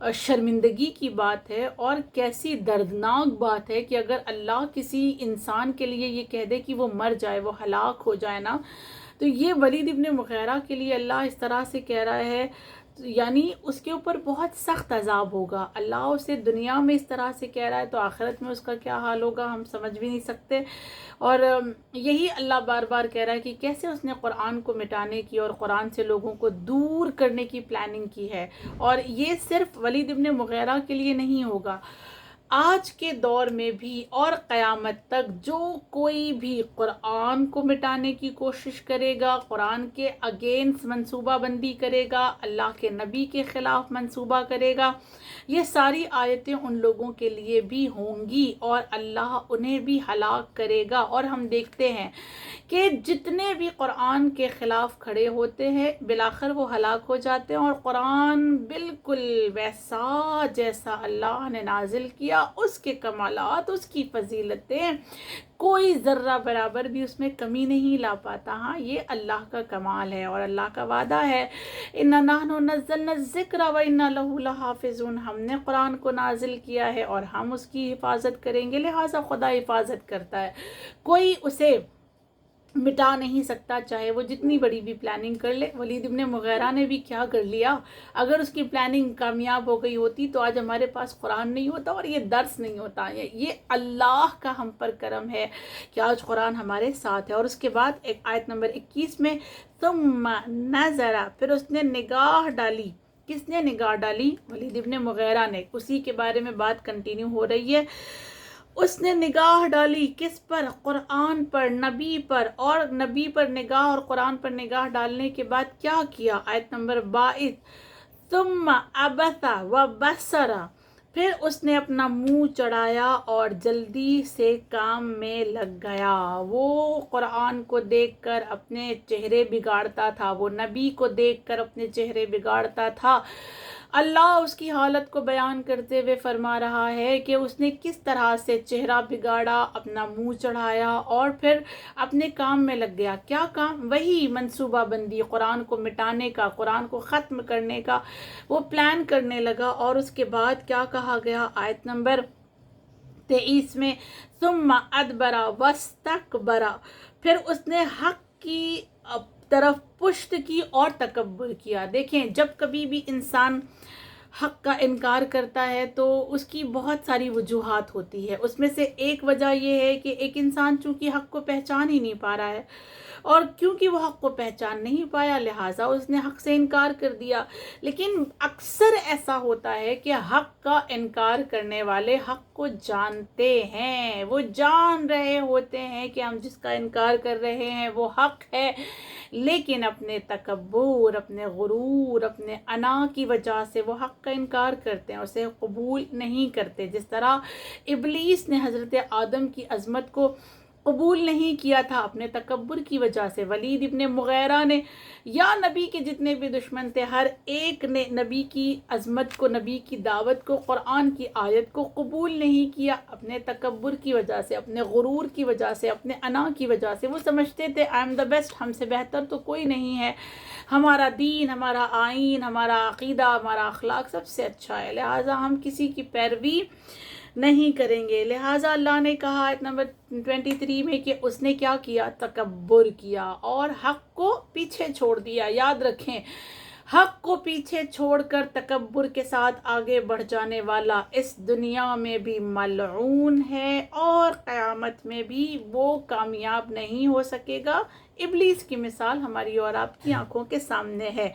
شرمندگی کی بات ہے اور کیسی دردناک بات ہے کہ اگر اللہ کسی انسان کے لیے یہ کہہ دے کہ وہ مر جائے، وہ ہلاک ہو جائے نا، تو یہ ولید ابن مغیرہ کے لیے اللہ اس طرح سے کہہ رہا ہے، یعنی اس کے اوپر بہت سخت عذاب ہوگا۔ اللہ اسے دنیا میں اس طرح سے کہہ رہا ہے تو آخرت میں اس کا کیا حال ہوگا ہم سمجھ بھی نہیں سکتے۔ اور یہی اللہ بار بار کہہ رہا ہے کہ کیسے اس نے قرآن کو مٹانے کی اور قرآن سے لوگوں کو دور کرنے کی پلاننگ کی ہے، اور یہ صرف ولید ابن مغیرہ کے لیے نہیں ہوگا، آج کے دور میں بھی اور قیامت تک جو کوئی بھی قرآن کو مٹانے کی کوشش کرے گا، قرآن کے اگینسٹ منصوبہ بندی کرے گا، اللہ کے نبی کے خلاف منصوبہ کرے گا، یہ ساری آیتیں ان لوگوں کے لیے بھی ہوں گی اور اللہ انہیں بھی ہلاک کرے گا۔ اور ہم دیکھتے ہیں کہ جتنے بھی قرآن کے خلاف کھڑے ہوتے ہیں بالآخر وہ ہلاک ہو جاتے ہیں، اور قرآن بالکل ویسا جیسا اللہ نے نازل کیا، اس کے کمالات، اس کی فضیلتیں، کوئی ذرہ برابر بھی اس میں کمی نہیں لا پاتا۔ ہاں، یہ اللہ کا کمال ہے اور اللہ کا وعدہ ہے، اِنَّا نَحْنُ نَزَّلْنَا الذِّكْرَ وَإِنَّا لَهُ لَحَافِظُونَ، ہم نے قرآن کو نازل کیا ہے اور ہم اس کی حفاظت کریں گے، لہٰذا خدا حفاظت کرتا ہے، کوئی اسے مٹا نہیں سکتا، چاہے وہ جتنی بڑی بھی پلاننگ کر لے۔ ولید ابن مغیرہ نے بھی کیا کر لیا، اگر اس کی پلاننگ کامیاب ہو گئی ہوتی تو آج ہمارے پاس قرآن نہیں ہوتا اور یہ درس نہیں ہوتا۔ یہ اللہ کا ہم پر کرم ہے کہ آج قرآن ہمارے ساتھ ہے۔ اور اس کے بعد ایک آیت نمبر 21 میں ثم نظر، پھر اس نے نگاہ ڈالی۔ کس نے نگاہ ڈالی؟ ولید ابن مغیرہ نے۔ اسی کے بارے میں بات کنٹینیو ہو رہی ہے۔ اس نے نگاہ ڈالی کس پر؟ قرآن پر، نبی پر، اور نبی پر نگاہ اور قرآن پر نگاہ ڈالنے کے بعد کیا کیا؟ آیت نمبر 22، ثم عبس وبصر، پھر اس نے اپنا منہ چڑھایا اور جلدی سے کام میں لگ گیا۔ وہ قرآن کو دیکھ کر اپنے چہرے بگاڑتا تھا، وہ نبی کو دیکھ کر اپنے چہرے بگاڑتا تھا۔ اللہ اس کی حالت کو بیان کرتے ہوئے فرما رہا ہے کہ اس نے کس طرح سے چہرہ بگاڑا، اپنا منہ چڑھایا اور پھر اپنے کام میں لگ گیا۔ کیا کام؟ وہی منصوبہ بندی، قرآن کو مٹانے کا، قرآن کو ختم کرنے کا وہ پلان کرنے لگا۔ اور اس کے بعد کیا کہا گیا؟ آیت نمبر 23 میں ثم ادبر واستکبر، پھر اس نے حق کی طرف پشت کی اور تکبر کیا۔ دیکھیں، جب کبھی بھی انسان حق کا انکار کرتا ہے تو اس کی بہت ساری وجوہات ہوتی ہے، اس میں سے ایک وجہ یہ ہے کہ ایک انسان چونکہ حق کو پہچان ہی نہیں پا رہا ہے، اور کیونکہ وہ حق کو پہچان نہیں پایا لہٰذا اس نے حق سے انکار کر دیا۔ لیکن اکثر ایسا ہوتا ہے کہ حق کا انکار کرنے والے حق کو جانتے ہیں، وہ جان رہے ہوتے ہیں کہ ہم جس کا انکار کر رہے ہیں وہ حق ہے، لیکن اپنے تکبر، اپنے غرور، اپنے انا کی وجہ سے وہ حق کا انکار کرتے ہیں، اسے قبول نہیں کرتے۔ جس طرح ابلیس نے حضرت آدم کی عظمت کو قبول نہیں کیا تھا اپنے تکبر کی وجہ سے، ولید ابن مغیرہ نے یا نبی کے جتنے بھی دشمن تھے ہر ایک نے نبی کی عظمت کو، نبی کی دعوت کو، قرآن کی آیت کو قبول نہیں کیا اپنے تکبر کی وجہ سے، اپنے غرور کی وجہ سے، اپنے انا کی وجہ سے۔ وہ سمجھتے تھے آئی ایم دا بیسٹ، ہم سے بہتر تو کوئی نہیں ہے، ہمارا دین، ہمارا آئین، ہمارا عقیدہ، ہمارا اخلاق سب سے اچھا ہے، لہٰذا ہم کسی کی پیروی نہیں کریں گے۔ لہٰذا اللہ نے کہا آیت نمبر 23 میں کہ اس نے کیا کیا؟ تکبر کیا اور حق کو پیچھے چھوڑ دیا۔ یاد رکھیں، حق کو پیچھے چھوڑ کر تکبر کے ساتھ آگے بڑھ جانے والا اس دنیا میں بھی ملعون ہے اور قیامت میں بھی وہ کامیاب نہیں ہو سکے گا۔ ابلیس کی مثال ہماری اور آپ کی آنکھوں کے سامنے ہے۔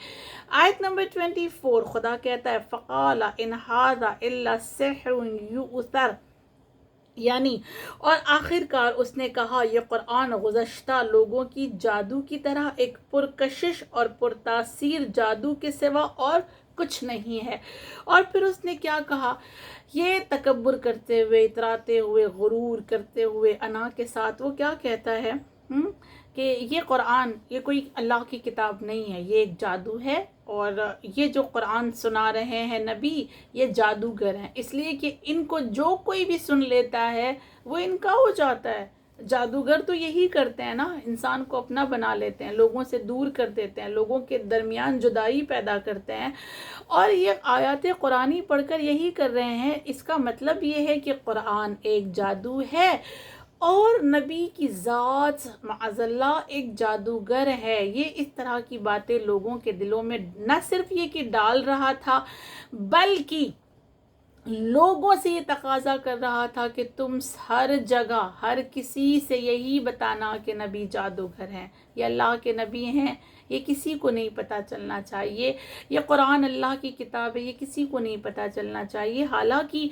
آیت نمبر 24 خدا کہتا ہے فَقَالَ إِنْ هَذَا إِلَّا سِحْرٌ يُؤْثَرُ، یعنی اور آخر کار اس نے کہا یہ قرآن گزشتہ لوگوں کی جادو کی طرح ایک پرکشش اور پرتاثیر جادو کے سوا اور کچھ نہیں ہے۔ اور پھر اس نے کیا کہا؟ یہ تکبر کرتے ہوئے، اتراتے ہوئے، غرور کرتے ہوئے، انا کے ساتھ وہ کیا کہتا ہے کہ یہ قرآن، یہ کوئی اللہ کی کتاب نہیں ہے، یہ ایک جادو ہے، اور یہ جو قرآن سنا رہے ہیں نبی یہ جادوگر ہیں، اس لیے کہ ان کو جو کوئی بھی سن لیتا ہے وہ ان کا ہو جاتا ہے۔ جادوگر تو یہی کرتے ہیں نا، انسان کو اپنا بنا لیتے ہیں، لوگوں سے دور کر دیتے ہیں، لوگوں کے درمیان جدائی پیدا کرتے ہیں، اور یہ آیات قرآنی پڑھ کر یہی کر رہے ہیں۔ اس کا مطلب یہ ہے کہ قرآن ایک جادو ہے، اور نبی کی ذات معاذ اللہ ایک جادوگر ہے۔ یہ اس طرح کی باتیں لوگوں کے دلوں میں نہ صرف یہ کہ ڈال رہا تھا، بلکہ لوگوں سے یہ تقاضا کر رہا تھا کہ تم ہر جگہ ہر کسی سے یہی بتانا کہ نبی جادوگر ہیں، یہ اللہ کے نبی ہیں، یہ کسی کو نہیں پتہ چلنا چاہیے، یہ قرآن اللہ کی کتاب ہے، یہ کسی کو نہیں پتہ چلنا چاہیے۔ حالانکہ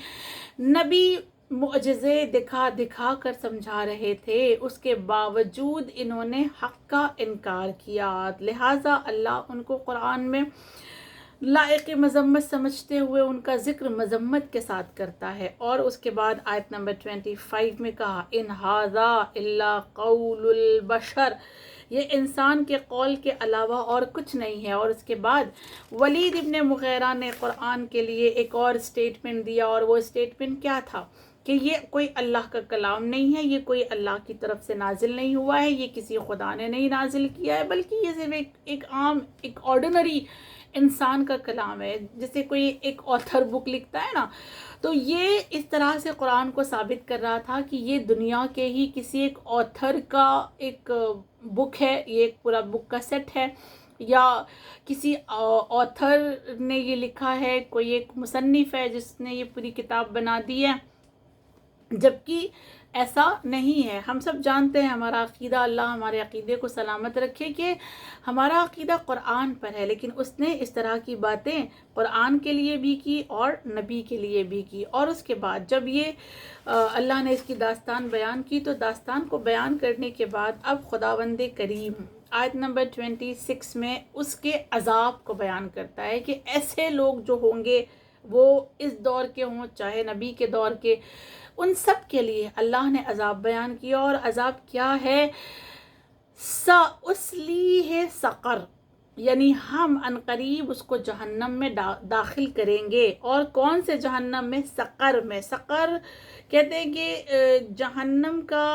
نبی معجزے دکھا دکھا کر سمجھا رہے تھے، اس کے باوجود انہوں نے حق کا انکار کیا، لہٰذا اللہ ان کو قرآن میں لائق مذمت سمجھتے ہوئے ان کا ذکر مذمت کے ساتھ کرتا ہے۔ اور اس کے بعد آیت نمبر 25 میں کہا ان ھذا الا قول البشر، یہ انسان کے قول کے علاوہ اور کچھ نہیں ہے۔ اور اس کے بعد ولید ابن مغیرہ نے قرآن کے لیے ایک اور سٹیٹمنٹ دیا، اور وہ سٹیٹمنٹ کیا تھا کہ یہ کوئی اللہ کا کلام نہیں ہے، یہ کوئی اللہ کی طرف سے نازل نہیں ہوا ہے، یہ کسی خدا نے نہیں نازل کیا ہے، بلکہ یہ صرف ایک عام ایک آرڈنری انسان کا کلام ہے، جیسے کوئی ایک آتھر بک لکھتا ہے نا۔ تو یہ اس طرح سے قرآن کو ثابت کر رہا تھا کہ یہ دنیا کے ہی کسی ایک آتھر کا ایک بک ہے، یہ ایک پورا بک کا سیٹ ہے، یا کسی آتھر نے یہ لکھا ہے، کوئی ایک مصنف ہے جس نے یہ پوری کتاب بنا دی ہے، جبکہ ایسا نہیں ہے۔ ہم سب جانتے ہیں ہمارا عقیدہ، اللہ ہمارے عقیدے کو سلامت رکھے، کہ ہمارا عقیدہ قرآن پر ہے، لیکن اس نے اس طرح کی باتیں قرآن کے لیے بھی کی اور نبی کے لیے بھی کی۔ اور اس کے بعد جب یہ اللہ نے اس کی داستان بیان کی، تو داستان کو بیان کرنے کے بعد اب خداوند کریم آیت نمبر 26 میں اس کے عذاب کو بیان کرتا ہے کہ ایسے لوگ جو ہوں گے، وہ اس دور کے ہوں چاہے نبی کے دور کے، ان سب کے لیے اللہ نے عذاب بیان کیا۔ اور عذاب کیا ہے؟ سَأُصْلِيهِ سَقَرَ، یعنی ہم عنقریب اس کو جہنم میں داخل کریں گے۔ اور کون سے جہنم میں؟ سقر میں۔ سقر کہتے ہیں کہ جہنم کا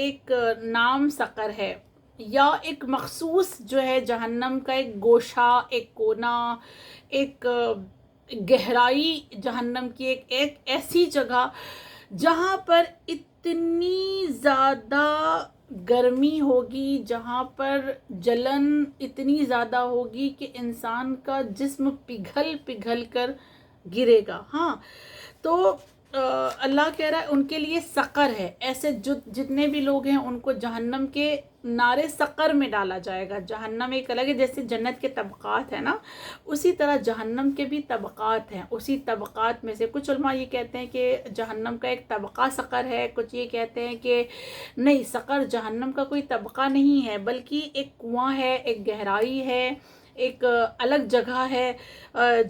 ایک نام سقر ہے، یا ایک مخصوص جو ہے جہنم کا ایک گوشہ، ایک کونا، ایک گہرائی جہنم کی ایک ایسی جگہ جہاں پر اتنی زیادہ گرمی ہوگی، جہاں پر جلن اتنی زیادہ ہوگی کہ انسان کا جسم پگھل پگھل کر گرے گا۔ ہاں، تو اللہ کہہ رہا ہے ان کے لیے سقر ہے، ایسے جتنے بھی لوگ ہیں ان کو جہنم کے نارے سقر میں ڈالا جائے گا۔ جہنم ایک الگ ہے، جیسے جنت کے طبقات ہیں نا، اسی طرح جہنم کے بھی طبقات ہیں۔ اسی طبقات میں سے کچھ علماء یہ کہتے ہیں کہ جہنم کا ایک طبقہ سقر ہے، کچھ یہ کہتے ہیں کہ نہیں، سقر جہنم کا کوئی طبقہ نہیں ہے، بلکہ ایک کنواں ہے، ایک گہرائی ہے، ایک الگ جگہ ہے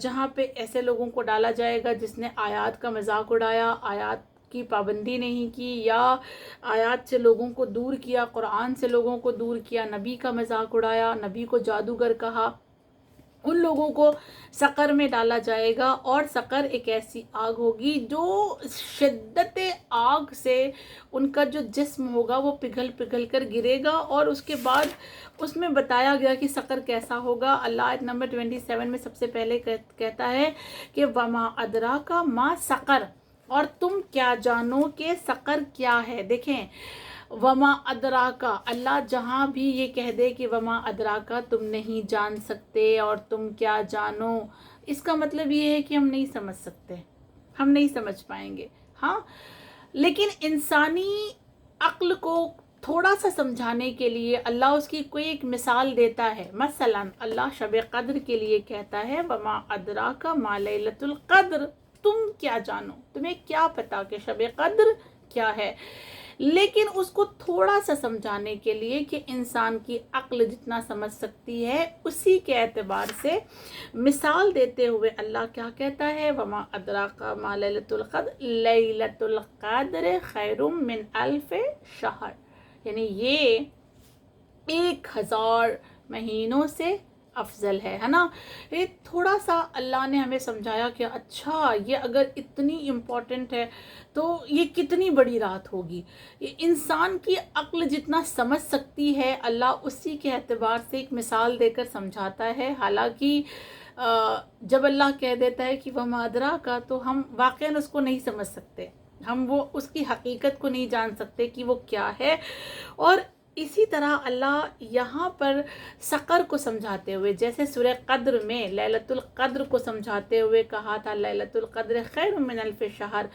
جہاں پہ ایسے لوگوں کو ڈالا جائے گا جس نے آیات کا مذاق اڑایا، آیات کی پابندی نہیں کی، یا آیات سے لوگوں کو دور کیا، قرآن سے لوگوں کو دور کیا، نبی کا مذاق اڑایا، نبی کو جادوگر کہا، ان لوگوں کو سقر میں ڈالا جائے گا۔ اور سقر ایک ایسی آگ ہوگی جو شدت آگ سے ان کا جو جسم ہوگا وہ پگھل پگھل کر گرے گا۔ اور اس کے بعد اس میں بتایا گیا کہ سقر کیسا ہوگا۔ اللہ آیت نمبر 27 میں سب سے پہلے کہتا ہے کہ وَمَا أَدْرَاكَ مَا سَقَرَ، اور تم کیا جانو کہ سقر کیا ہے۔ دیکھیں، وما ادراکا، اللہ جہاں بھی یہ کہہ دے کہ وما ادراکا تم نہیں جان سکتے اور تم کیا جانو، اس کا مطلب یہ ہے کہ ہم نہیں سمجھ سکتے، ہم نہیں سمجھ پائیں گے۔ ہاں، لیکن انسانی عقل کو تھوڑا سا سمجھانے کے لیے اللہ اس کی کوئی ایک مثال دیتا ہے۔ مثلا اللہ شب قدر کے لیے کہتا ہے وما ادراکا ما لیلۃ القدر، تم کیا جانو، تمہیں کیا پتا کہ شب قدر کیا ہے۔ لیکن اس کو تھوڑا سا سمجھانے کے لیے کہ انسان کی عقل جتنا سمجھ سکتی ہے اسی کے اعتبار سے مثال دیتے ہوئے اللہ کیا کہتا ہے، وما ادراک ما لیلۃ القدر، لیلۃ القدر خیر من الف شہر، یعنی یہ 1000 مہینوں سے افضل ہے نا. یہ تھوڑا سا اللہ نے ہمیں سمجھایا کہ اچھا یہ اگر اتنی امپورٹنٹ ہے تو یہ کتنی بڑی رات ہوگی. یہ انسان کی عقل جتنا سمجھ سکتی ہے اللہ اسی کے اعتبار سے ایک مثال دے کر سمجھاتا ہے. حالانکہ جب اللہ کہہ دیتا ہے کہ وما ادراک تو ہم واقعاً اس کو نہیں سمجھ سکتے، ہم وہ اس کی حقیقت کو نہیں جان سکتے کہ وہ کیا ہے. اور اسی طرح اللہ یہاں پر سقر کو سمجھاتے ہوئے، جیسے سورہ قدر میں لیلۃ القدر کو سمجھاتے ہوئے کہا تھا لیلۃ القدر خیر من الف شہر،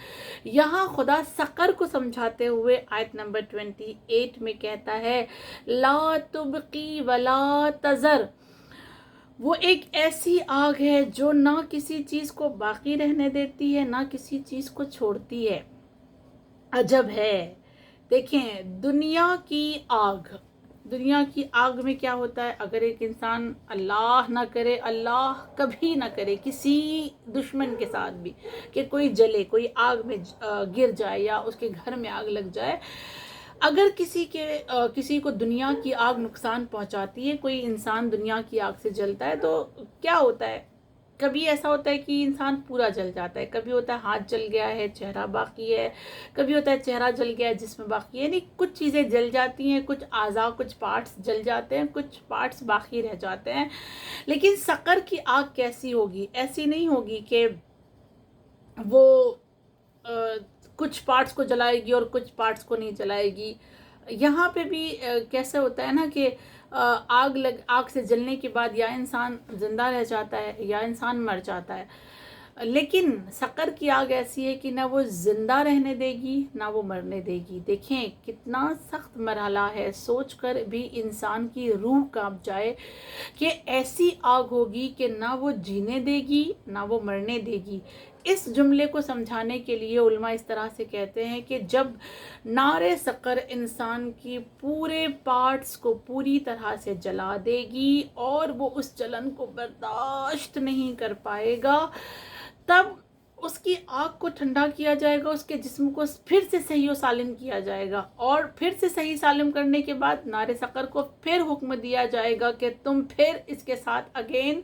یہاں خدا سقر کو سمجھاتے ہوئے آیت نمبر 28 میں کہتا ہے لا تبقی ولا تذر. وہ ایک ایسی آگ ہے جو نہ کسی چیز کو باقی رہنے دیتی ہے نہ کسی چیز کو چھوڑتی ہے. عجب ہے. دیکھیں دنیا کی آگ میں کیا ہوتا ہے، اگر ایک انسان اللہ نہ کرے، اللہ کبھی نہ کرے کسی دشمن کے ساتھ بھی کہ کوئی جلے، کوئی آگ میں گر جائے یا اس کے گھر میں آگ لگ جائے، اگر کسی کو دنیا کی آگ نقصان پہنچاتی ہے، کوئی انسان دنیا کی آگ سے جلتا ہے تو کیا ہوتا ہے، کبھی ایسا ہوتا ہے کہ انسان پورا جل جاتا ہے، کبھی ہوتا ہے ہاتھ جل گیا ہے چہرہ باقی ہے، کبھی ہوتا ہے چہرہ جل گیا ہے جسم باقی ہے. یعنی کچھ چیزیں جل جاتی ہیں، کچھ اعضاء کچھ پارٹس جل جاتے ہیں، کچھ پارٹس باقی رہ جاتے ہیں. لیکن سقر کی آگ کیسی ہوگی؟ ایسی نہیں ہوگی کہ وہ کچھ پارٹس کو جلائے گی اور کچھ پارٹس کو نہیں جلائے گی. یہاں پہ بھی کیسے ہوتا ہے نا کہ آگ سے جلنے کے بعد یا انسان زندہ رہ جاتا ہے یا انسان مر جاتا ہے. لیکن سقر کی آگ ایسی ہے کہ نہ وہ زندہ رہنے دے گی نہ وہ مرنے دے گی. دیکھیں کتنا سخت مرحلہ ہے، سوچ کر بھی انسان کی روح کانپ جائے کہ ایسی آگ ہوگی کہ نہ وہ جینے دے گی نہ وہ مرنے دے گی. اس جملے کو سمجھانے کے لیے علماء اس طرح سے کہتے ہیں کہ جب نار سقر انسان کی پورے پارٹس کو پوری طرح سے جلا دے گی اور وہ اس جلن کو برداشت نہیں کر پائے گا، تب اس کی آگ کو ٹھنڈا کیا جائے گا، اس کے جسم کو پھر سے صحیح و سالم کیا جائے گا، اور پھر سے صحیح سالم کرنے کے بعد نار سقر کو پھر حکم دیا جائے گا کہ تم پھر اس کے ساتھ اگین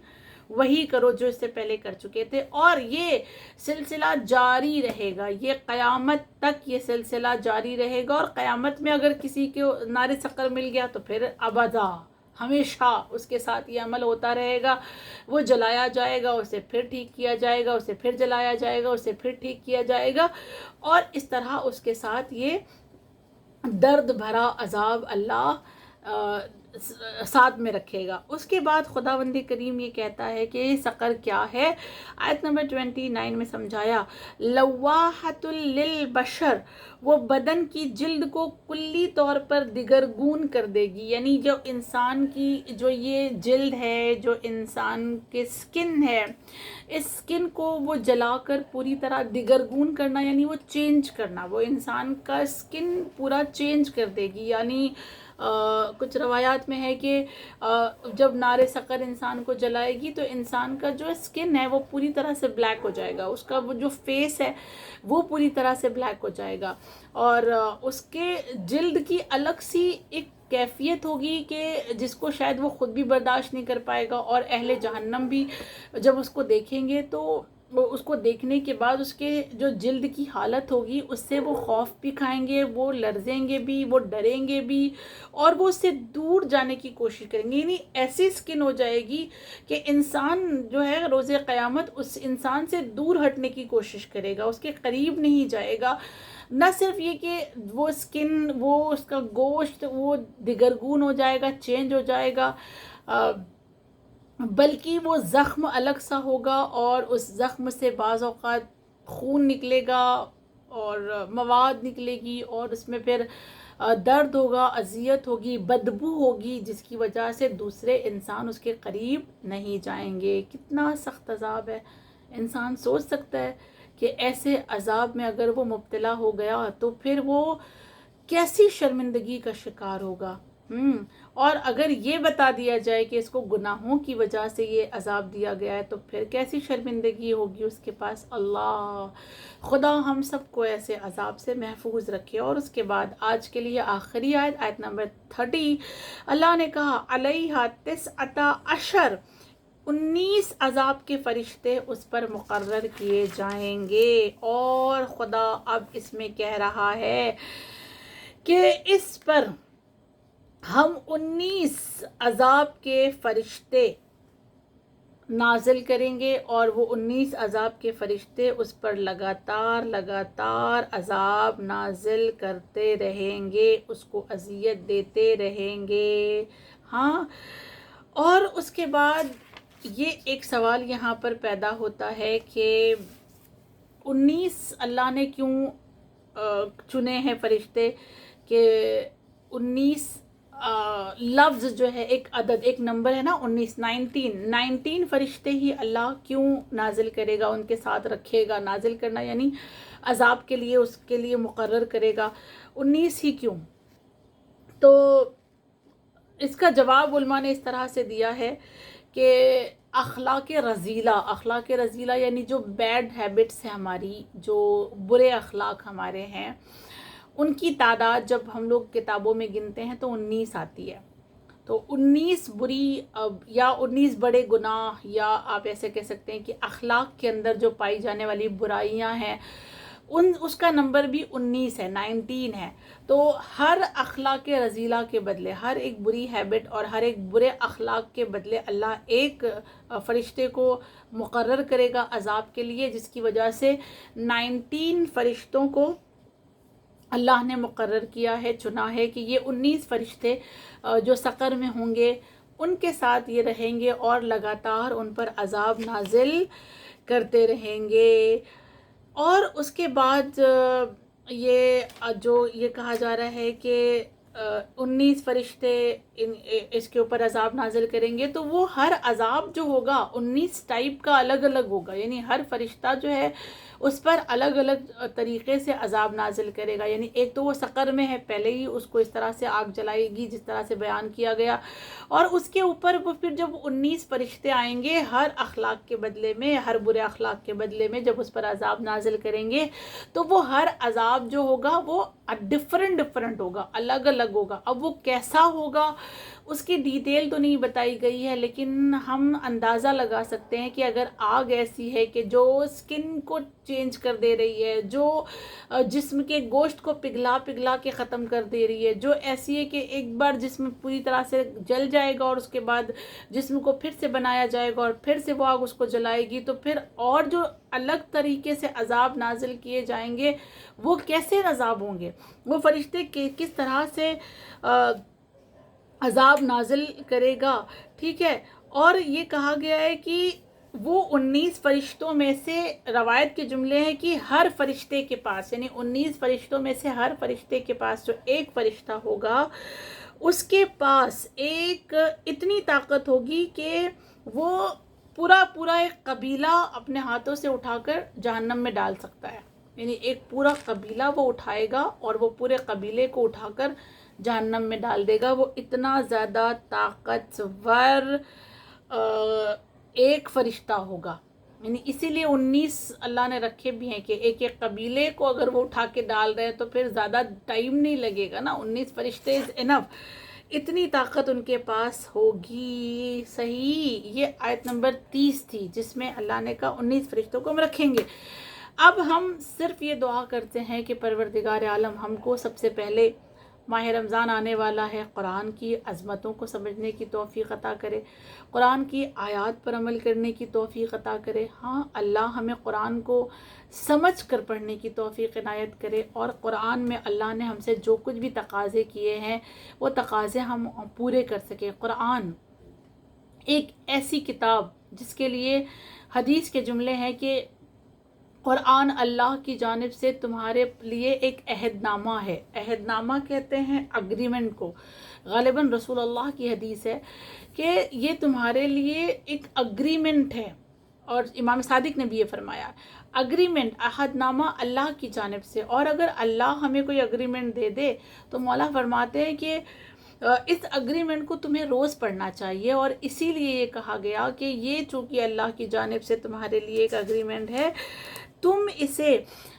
وہی کرو جو اس سے پہلے کر چکے تھے. اور یہ سلسلہ جاری رہے گا، یہ قیامت تک یہ سلسلہ جاری رہے گا. اور قیامت میں اگر کسی کو نار سقر مل گیا تو پھر ابدا ہمیشہ اس کے ساتھ یہ عمل ہوتا رہے گا. وہ جلایا جائے گا، اسے پھر ٹھیک کیا جائے گا، اسے پھر جلایا جائے گا، اسے پھر ٹھیک کیا جائے گا، اور اس طرح اس کے ساتھ یہ درد بھرا عذاب اللہ ساتھ میں رکھے گا. اس کے بعد خداوند کریم یہ کہتا ہے کہ یہ سقر کیا ہے. آیت نمبر 29 میں سمجھایا لواحۃ للبشر، وہ بدن کی جلد کو کلی طور پر دگرگون کر دے گی. یعنی جو انسان کی جو یہ جلد ہے، جو انسان کے سکن ہے، اس سکن کو وہ جلا کر پوری طرح دگرگون کرنا، یعنی وہ چینج کرنا، وہ انسان کا سکن پورا چینج کر دے گی. یعنی کچھ روایات میں ہے کہ جب نار سقر انسان کو جلائے گی تو انسان کا جو سکن ہے وہ پوری طرح سے بلیک ہو جائے گا، اس کا وہ جو فیس ہے وہ پوری طرح سے بلیک ہو جائے گا، اور اس کے جلد کی الگ سی ایک کیفیت ہوگی کہ جس کو شاید وہ خود بھی برداشت نہیں کر پائے گا. اور اہل جہنم بھی جب اس کو دیکھیں گے تو وہ اس کو دیکھنے کے بعد اس کے جو جلد کی حالت ہوگی اس سے وہ خوف بھی کھائیں گے، وہ لرزیں گے بھی، وہ ڈریں گے بھی، اور وہ اس سے دور جانے کی کوشش کریں گے. یعنی ایسی سکن ہو جائے گی کہ انسان جو ہے روز قیامت اس انسان سے دور ہٹنے کی کوشش کرے گا، اس کے قریب نہیں جائے گا. نہ صرف یہ کہ وہ سکن، وہ اس کا گوشت وہ دگرگون ہو جائے گا، چینج ہو جائے گا، بلکہ وہ زخم الگ سا ہوگا، اور اس زخم سے بعض اوقات خون نکلے گا اور مواد نکلے گی، اور اس میں پھر درد ہوگا، اذیت ہوگی، بدبو ہوگی، جس کی وجہ سے دوسرے انسان اس کے قریب نہیں جائیں گے. کتنا سخت عذاب ہے. انسان سوچ سکتا ہے کہ ایسے عذاب میں اگر وہ مبتلا ہو گیا تو پھر وہ کیسی شرمندگی کا شکار ہوگا. اور اگر یہ بتا دیا جائے کہ اس کو گناہوں کی وجہ سے یہ عذاب دیا گیا ہے تو پھر کیسی شرمندگی ہوگی اس کے پاس. اللہ خدا ہم سب کو ایسے عذاب سے محفوظ رکھے. اور اس کے بعد آج کے لیے آخری آیت نمبر 30، اللہ نے کہا علیہا 19 19 عذاب کے فرشتے اس پر مقرر کیے جائیں گے. اور خدا اب اس میں کہہ رہا ہے کہ اس پر ہم 19 عذاب کے فرشتے نازل کریں گے، اور وہ 19 عذاب کے فرشتے اس پر لگاتار عذاب نازل کرتے رہیں گے، اس کو اذیت دیتے رہیں گے. ہاں، اور اس کے بعد یہ ایک سوال یہاں پر پیدا ہوتا ہے کہ 19 اللہ نے کیوں چنے ہیں فرشتے، کہ 19 لفظ جو ہے، ایک عدد، ایک نمبر ہے نا، 19 فرشتے ہی اللہ کیوں نازل کرے گا، ان کے ساتھ رکھے گا. نازل کرنا یعنی عذاب کے لیے اس کے لیے مقرر کرے گا. 19 ہی کیوں؟ تو اس کا جواب علماء نے اس طرح سے دیا ہے کہ اخلاق رذیلہ یعنی جو بیڈ ہیبٹس ہیں ہماری، جو برے اخلاق ہمارے ہیں، ان کی تعداد جب ہم لوگ کتابوں میں گنتے ہیں تو 19 آتی ہے. تو 19 بری یا 19 بڑے گناہ، یا آپ ایسے کہہ سکتے ہیں کہ اخلاق کے اندر جو پائی جانے والی برائیاں ہیں، اس کا نمبر بھی 19 ہے، 19 ہے. تو ہر اخلاق رذیلہ کے بدلے، ہر ایک بری ہیبٹ اور ہر ایک برے اخلاق کے بدلے اللہ ایک فرشتے کو مقرر کرے گا عذاب کے لیے، جس کی وجہ سے 19 فرشتوں کو اللہ نے مقرر کیا ہے، چنا ہے کہ یہ 19 فرشتے جو سقر میں ہوں گے ان کے ساتھ یہ رہیں گے اور لگاتار ان پر عذاب نازل کرتے رہیں گے. اور اس کے بعد یہ کہا جا رہا ہے کہ 19 فرشتے اس کے اوپر عذاب نازل کریں گے، تو وہ ہر عذاب جو ہوگا 19 ٹائپ کا الگ الگ ہوگا، یعنی ہر فرشتہ جو ہے اس پر الگ الگ طریقے سے عذاب نازل کرے گا. یعنی ایک تو وہ سقر میں ہے، پہلے ہی اس کو اس طرح سے آگ جلائے گی جس طرح سے بیان کیا گیا، اور اس کے اوپر وہ پھر جب 19 فرشتے آئیں گے ہر اخلاق کے بدلے میں، ہر برے اخلاق کے بدلے میں جب اس پر عذاب نازل کریں گے، تو وہ ہر عذاب جو ہوگا وہ ڈفرنٹ ہوگا، الگ الگ ہوگا. اب وہ کیسا ہوگا اس کی ڈیٹیل تو نہیں بتائی گئی ہے، لیکن ہم اندازہ لگا سکتے ہیں کہ اگر آگ ایسی ہے کہ جو سکن کو چینج کر دے رہی ہے، جو جسم کے گوشت کو پگھلا کے ختم کر دے رہی ہے، جو ایسی ہے کہ ایک بار جسم پوری طرح سے جل جائے گا اور اس کے بعد جسم کو پھر سے بنایا جائے گا اور پھر سے وہ آگ اس کو جلائے گی، تو پھر اور جو الگ طریقے سے عذاب نازل کیے جائیں گے وہ کیسے عذاب ہوں گے، وہ فرشتے کس طرح سے عذاب نازل کرے گا. ٹھیک ہے. اور یہ کہا گیا ہے کہ وہ 19 فرشتوں میں سے، روایت کے جملے ہیں کہ ہر فرشتے کے پاس، یعنی 19 فرشتوں میں سے ہر فرشتے کے پاس جو ایک فرشتہ ہوگا اس کے پاس ایک اتنی طاقت ہوگی کہ وہ پورا ایک قبیلہ اپنے ہاتھوں سے اٹھا کر جہنم میں ڈال سکتا ہے. یعنی ایک پورا قبیلہ وہ اٹھائے گا اور وہ پورے قبیلے کو اٹھا کر جہنم میں ڈال دے گا. وہ اتنا زیادہ طاقتور ایک فرشتہ ہوگا. یعنی اسی لیے 19 اللہ نے رکھے بھی ہیں کہ ایک ایک قبیلے کو اگر وہ اٹھا کے ڈال رہے ہیں تو پھر زیادہ ٹائم نہیں لگے گا نا. 19 فرشتے از انف، اتنی طاقت ان کے پاس ہوگی. صحیح. یہ آیت نمبر 30 تھی جس میں اللہ نے کہا 19 فرشتوں کو ہم رکھیں گے. اب ہم صرف یہ دعا کرتے ہیں کہ پروردگار عالم ہم کو سب سے پہلے ماہ رمضان آنے والا ہے، قرآن کی عظمتوں کو سمجھنے کی توفیق عطا کرے، قرآن کی آیات پر عمل کرنے کی توفیق عطا کرے. ہاں، اللہ ہمیں قرآن کو سمجھ کر پڑھنے کی توفیق عنایت کرے، اور قرآن میں اللہ نے ہم سے جو کچھ بھی تقاضے کیے ہیں وہ تقاضے ہم پورے کر سکیں. قرآن ایک ایسی کتاب جس کے لیے حدیث کے جملے ہیں کہ قرآن اللہ کی جانب سے تمہارے لیے ایک عہد نامہ ہے. عہد نامہ کہتے ہیں اگریمنٹ کو. غالباً رسول اللہ کی حدیث ہے کہ یہ تمہارے لیے ایک اگریمنٹ ہے، اور امام صادق نے بھی یہ فرمایا، اگریمنٹ، عہد نامہ اللہ کی جانب سے. اور اگر اللہ ہمیں کوئی اگریمنٹ دے دے تو مولا فرماتے ہیں کہ اس اگریمنٹ کو تمہیں روز پڑھنا چاہیے. اور اسی لیے یہ کہا گیا کہ یہ چونکہ اللہ کی جانب سے تمہارے لیے ایک اگریمنٹ ہے، تم اسے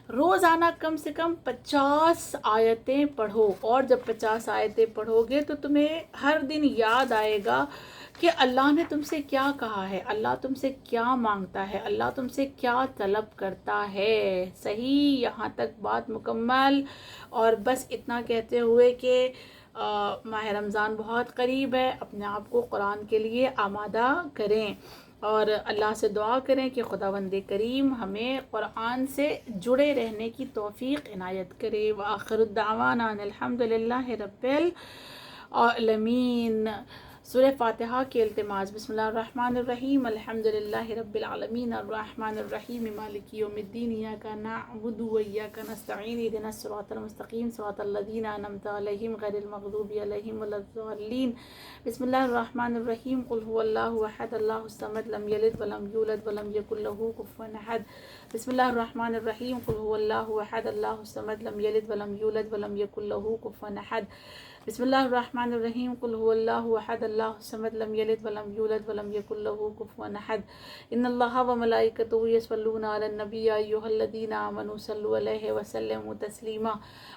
روزانہ کم سے کم 50 آیتیں پڑھو. اور جب 50 آیتیں پڑھو گے تو تمہیں ہر دن یاد آئے گا کہ اللہ نے تم سے کیا کہا ہے، اللہ تم سے کیا مانگتا ہے، اللہ تم سے کیا طلب کرتا ہے. صحیح، یہاں تک بات مکمل. اور بس اتنا کہتے ہوئے کہ ماہ رمضان بہت قریب ہے، اپنے آپ کو قرآن کے لیے آمادہ کریں اور اللہ سے دعا کریں کہ خداوند کریم ہمیں قرآن سے جڑے رہنے کی توفیق عنایت کرے. وآخر الدعوانا ان الحمد للہ رب العالمین. سورہ فاتحہ کے التماس. بسم اللہ الرحمن الرحیم. الحمد للہ رب العالمین الرحمن الرحیم مالک یوم الدین. ایاک نعبد و ایاک نستعین. اہدنا الصراط المستقیم صراط الذین انعمت علیہم غیر المغضوب علیہم ولا الضالین. بسم اللہ الرحمن الرحیم. قل هو اللہ احد اللہ الصمد لم یلد ولم یولد ولم یکن له کفوا احد. بسم اللہ الرحمن الرحیم. قل هو اللہ احد اللہ الصمد لم یلد ولم یولد ولم یکن له کفوا احد. بسم اللہ الرحمن الرحیم. قل هو اللہ احد اللہ الصمد لم یلد ولم یولد ولم یکن له کفوا احد. ان اللہ وملائکتہ یصلون علی النبی یا ایھا الذین آمنوا صلوا علیہ وسلموا تسلیما.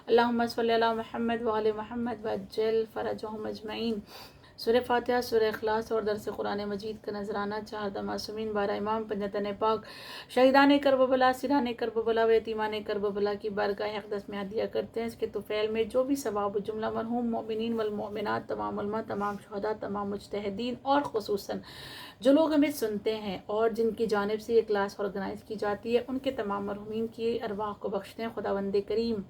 اللہم صل علی محمد وعلی محمد وعجل فرجہم اجمعین. سورہ فاتحہ، سورہ اخلاص اور درس قرآن مجید کا نذرانہ. 4 معصومین، 12 امام، پنجتن پاک، شہیدان کربلا، سران کربلا و یتیمان کربلا کی بارگاہ اقدس میں ہدیہ کرتے ہیں. اس کے طفیل میں جو بھی ثواب جملہ مرحوم مومنین والمؤمنات، تمام علماء، تمام شہداء، تمام مجتہدین اور خصوصاً جو لوگ ہمیں سنتے ہیں اور جن کی جانب سے یہ کلاس آرگنائز کی جاتی ہے، ان کے تمام مرحومین کی ارواح کو بخشتے ہیں. خداوند کریم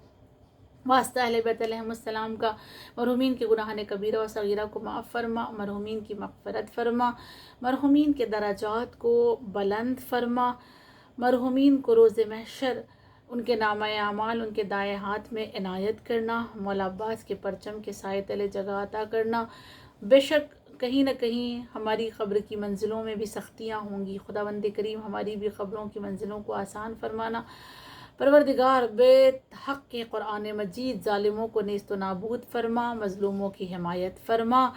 واسطہ اہل بیت علیہم السلام کا مرحومین کے گناہان کبیرہ و صغیرہ کو معاف فرما، مرحومین کی مغفرت فرما، مرحومین کے درجات کو بلند فرما، مرحومین کو روز محشر ان کے نامہ اعمال ان کے دائیں ہاتھ میں عنایت کرنا، مولا عباس کے پرچم کے سائے تلے جگہ عطا کرنا. بے شک کہیں نہ کہیں ہماری قبر کی منزلوں میں بھی سختیاں ہوں گی. خداوند کریم ہماری بھی قبروں کی منزلوں کو آسان فرمانا. پروردگار بے حق کے قرآن مجید ظالموں کو نیست و نابود فرما، مظلوموں کی حمایت فرما،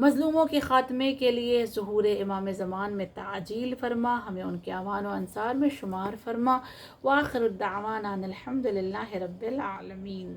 مظلوموں کے خاتمے کے لیے ظہور امام زمان میں تعجیل فرما، ہمیں ان کے اعوان و انصار میں شمار فرما. وآخر الدعوانا ان الحمد للہ رب العالمین.